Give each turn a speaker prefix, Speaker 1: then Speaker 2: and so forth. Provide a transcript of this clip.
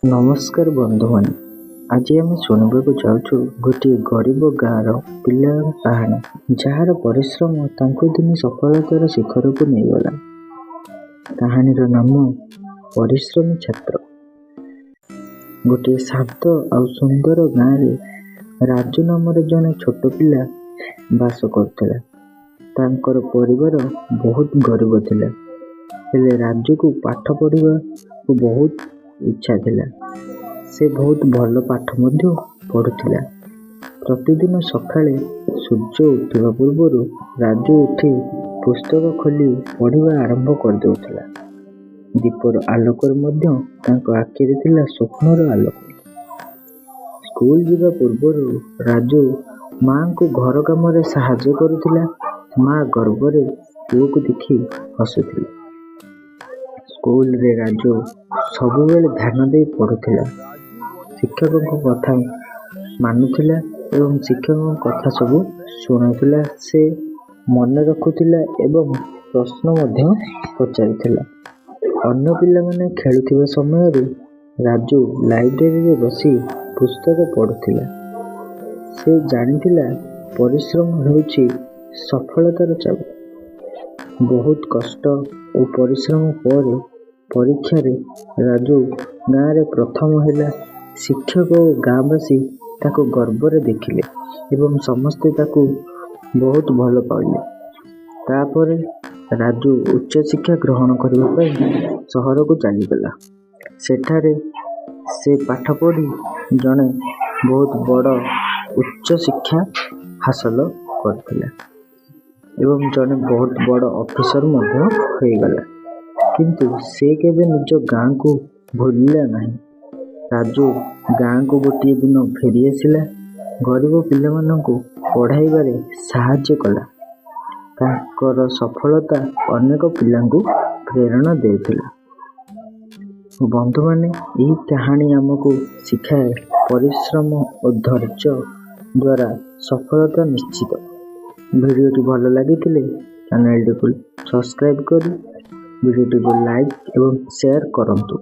Speaker 1: ନମସ୍କାର ବନ୍ଧୁମାନେ, ଆଜି ଆମେ ଶୁଣିବାକୁ ଯାଉଛୁ ଗୋଟିଏ ଗରିବ ଗାଁର ପିଲାର କାହାଣୀ, ଯାହାର ପରିଶ୍ରମ ତାଙ୍କୁ ଦିନେ ସଫଳତାର ଶିଖରକୁ ନେଇଗଲା। କାହାଣୀର ନାମ ପରିଶ୍ରମୀ ଛାତ୍ର। ଗୋଟିଏ ଶାନ୍ତ ଆଉ ସୁନ୍ଦର ଗାଁରେ ରାଜୁ ନାମରେ ଜଣେ ଛୋଟ ପିଲା ବାସ କରୁଥିଲା। ତାଙ୍କର ପରିବାର ବହୁତ ଗରିବ ଥିଲା, ହେଲେ ରାଜୁକୁ ପାଠ ପଢ଼ିବାକୁ ବହୁତ ଇଚ୍ଛା ଥିଲା। ସେ ବହୁତ ଭଲ ପାଠ ମଧ୍ୟ ପଢ଼ୁଥିଲା। ପ୍ରତିଦିନ ସକାଳେ ସୂର୍ଯ୍ୟ ଉଠିବା ପୂର୍ବରୁ ରାଜୁ ଉଠି ପୁସ୍ତକ ଖୋଲି ପଢ଼ିବା ଆରମ୍ଭ କରିଦେଉଥିଲା। ଦୀପର ଆଲୋକରେ ମଧ୍ୟ ତାଙ୍କ ଆଖିରେ ଥିଲା ସ୍ୱପ୍ନର ଆଲୋକ। ସ୍କୁଲ ଯିବା ପୂର୍ବରୁ ରାଜୁ ମାଆଙ୍କୁ ଘର କାମରେ ସାହାଯ୍ୟ କରୁଥିଲା। ମା ଗର୍ବରେ ପୁଅକୁ ଦେଖି ହସୁଥିଲେ। ସ୍କୁଲରେ ରାଜୁ ସବୁବେଳେ ଧ୍ୟାନ ଦେଇ ପଢ଼ୁଥିଲା, ଶିକ୍ଷକଙ୍କ କଥା ମାନୁଥିଲା ଏବଂ ଶିକ୍ଷକଙ୍କ କଥା ସବୁ ଶୁଣୁଥିଲା। ସେ ମନେ ରଖୁଥିଲା ଏବଂ ପ୍ରଶ୍ନ ମଧ୍ୟ ପଚାରୁଥିଲା। ଅନ୍ୟ ପିଲାମାନେ ଖେଳୁଥିବା ସମୟରେ ରାଜୁ ଲାଇବ୍ରେରୀରେ ବସି ପୁସ୍ତକ ପଢ଼ୁଥିଲା। ସେ ଜାଣିଥିଲା ପରିଶ୍ରମ ହେଉଛି ସଫଳତାର ଚାବି। ବହୁତ କଷ୍ଟ ଓ ପରିଶ୍ରମ ପରେ ପରୀକ୍ଷାରେ ରାଜୁ ଗାଁରେ ପ୍ରଥମ ହେଲା। ଶିକ୍ଷକ ଓ ଗାଁବାସୀ ତାକୁ ଗର୍ବରେ ଦେଖିଲେ ଏବଂ ସମସ୍ତେ ତାକୁ ବହୁତ ଭଲ ପାଇଲେ। ତାପରେ ରାଜୁ ଉଚ୍ଚଶିକ୍ଷା ଗ୍ରହଣ କରିବା ପାଇଁ ସହରକୁ ଚାଲିଗଲା। ସେଠାରେ ସେ ପାଠ ପଢ଼ି ଜଣେ ବହୁତ ବଡ଼ ଉଚ୍ଚଶିକ୍ଷା ହାସଲ କରିଥିଲା ଏବଂ ଜଣେ ବହୁତ ବଡ଼ ଅଫିସର ମଧ୍ୟ ହୋଇଗଲା। କିନ୍ତୁ ସେ କେବେ ନିଜ ଗାଁକୁ ଭୁଲିଲା ନାହିଁ। ରାଜୁ ଗାଁକୁ ଗୋଟିଏ ଦିନ ଫେରି ଆସିଲା। ଗରିବ ପିଲାମାନଙ୍କୁ ପଢ଼ାଇବାରେ ସାହାଯ୍ୟ କଲା। ତାଙ୍କର ସଫଳତା ଅନେକ ପିଲାଙ୍କୁ ପ୍ରେରଣା ଦେଇଥିଲା। ବନ୍ଧୁମାନେ, ଏହି କାହାଣୀ ଆମକୁ ଶିଖାଏ ପରିଶ୍ରମ ଓ ଧୈର୍ଯ୍ୟ ଦ୍ୱାରା ସଫଳତା ନିଶ୍ଚିତ। ଭିଡ଼ିଓଟି ଭଲ ଲାଗିଥିଲେ ଚ୍ୟାନେଲଟିକୁ ସବସ୍କ୍ରାଇବ୍ କରି ଭିଡ଼ିଓଟିକୁ ଲାଇକ୍ ଏବଂ ସେୟାର କରନ୍ତୁ।